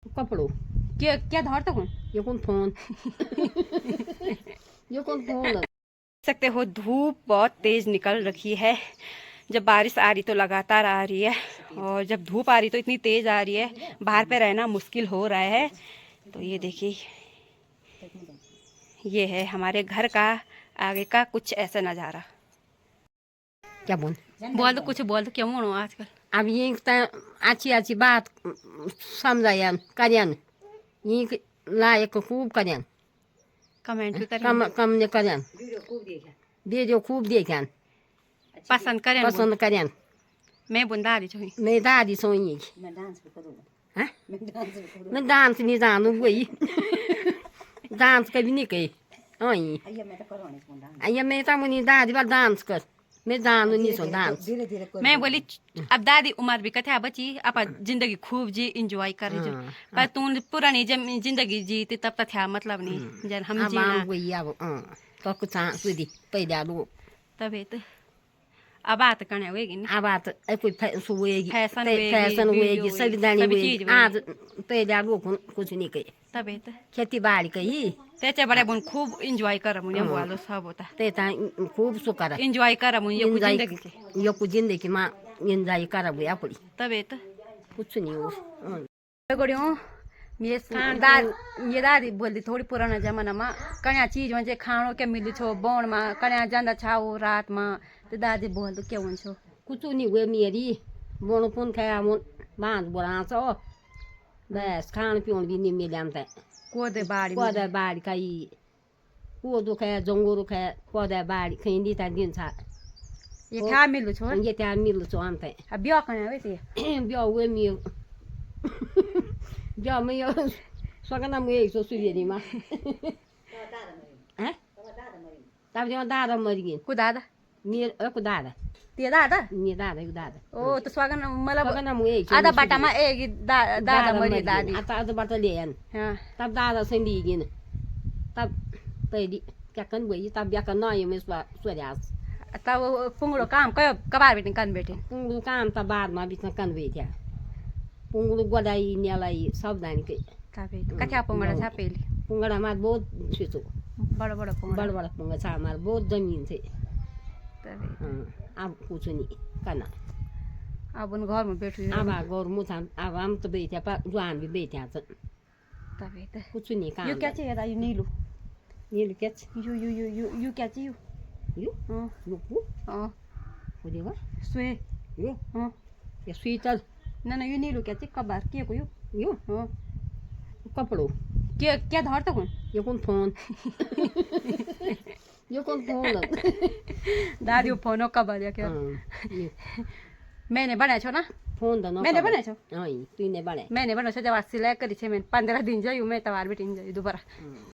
कपड़ों क्या क्या धरता कौन ये कौन फोन ये कौन फोन सकते हो धूप बहुत तेज निकल रखी है। जब बारिश आ रही तो लगातार आ रही है और जब धूप आ रही तो इतनी तेज आ रही है, बाहर पे रहना मुश्किल हो रहा है। तो ये देखिए, ये है हमारे घर का आगे का कुछ ऐसा नज़ारा। क्या बोल बोल तो कुछ बोल तो क्यों हो आजकल। अब ये अच्छी अच्छी बात समझायन करन ये लायक खूब करन कमेंट भी करें, कम ने करन वीडियो खूब देखन पसंद करें, पसंद करन मैं बुंदा दी छुई मैं दादी सोई मैं डांस भी करूँगा। हाँ मैं डांस भी करूँगा। मैं डांस नहीं जानू वही डांस कभी नहीं कही आई अय्या मैं तो करवाने को डांस। अయ్యా मैं तो मुनी दादी बार डांस कर मैं जानू नहीं सो डांस धीरे धीरे कर। मैं बोली अब दादी उम्र भी कथे बची आप जिंदगी खूब जी इंजॉय करे जो, पर तू पुरानी जिंदगी जीती तब तक था मतलब नहीं जन हम अब जीना आम वही अब तो कुछ सुधी पैदा लो तबे तो अब बात करने होगी नहीं। अब बात कोई हुएगी फैशन फैशन हुएगी संविधानी सभी हुएगी चीज आज पैदा लो कुछ नहीं कही तबे तो खेती बाड़ी कही त्याचे बड़े बुन खूब इंजॉय कर मुझे बोलो सब होता ते खूब सुकर इंजॉय कर मुझे कुछ जिंदगी के यो कुछ जिंदगी माँ एंजॉय कर अपनी तबे तो कुछ नहीं हो गड़ियों ये दादी बोलती थोड़ी पुराना जमाना में कन्या चीज म्हणजे खाणो के मिली छो बोन में कन्या जांदा छाओ रात में तो दादी बोल तो क्या छो कुछ नहीं हुए मेरी बोन पुन खाया मुन बांध बोला सो बस खान पीन भी नहीं मिले हम तक कोदे बाड़ी कोदे बाड़ी खाई कोदो खाया जंगोरो खाया कोदे बाड़ी खाई दी था दिन सा ये क्या मिलू छो ये त्या मिल छो हम तक अब ब्याह करने वैसे ब्याह हुए मिल ब्याह में यो सगना मुझे सो सुविधि माँ हैं तब जो दादा मर गई को दादा मेरे को दादा ते दादा मेरे दादा ओ तो स्वागन मतलब सगना मुझे आधा बाटा में एक दादा मरी दादी आता आधा बाटा ले हाँ तब दादा से ली गई तब पहली क्या कन वही तब क्या करना है मैं स्वराज तब पुंगड़ो काम कयो कबार बेटी कन बेटी पुंगलू काम तब बाद में भी कन वही था पुंगलू गोदाई नेलाई सब दानी के तबे तो कथा पुंगड़ा था पहले पुंगड़ा हमारे बहुत छुचो बड़ा बड़ा पुंगड़ा बड़ा बड़ा पुंगा था हमारे बहुत जमीन थे तबे अब कुछ नहीं करना अब उन घर में बैठ अब गौर मुझा अब हम तो बैठे पर जुआन भी बैठे हैं तबे तो कुछ नहीं काम यो क्या चाहिए था यो नीलू ये क्या यू क्या चाहिए यू हाँ लुकू हाँ हो देगा स्वे यो हाँ ये स्वीटर ना यो नीलू क्या चाहिए कबार के को यो हाँ कपड़ों क्या क्या धरता कौन ये कौन फोन ये कौन फोन दादी फोनो कबार या क्या मैंने बनाया छो ना फोन दो मैंने बनाया छो हाँ तूने बने मैंने बनाया छो जब सिलाई करी छे मैंने 15 दिन जायू मैं तवार बेटी जायू दोबारा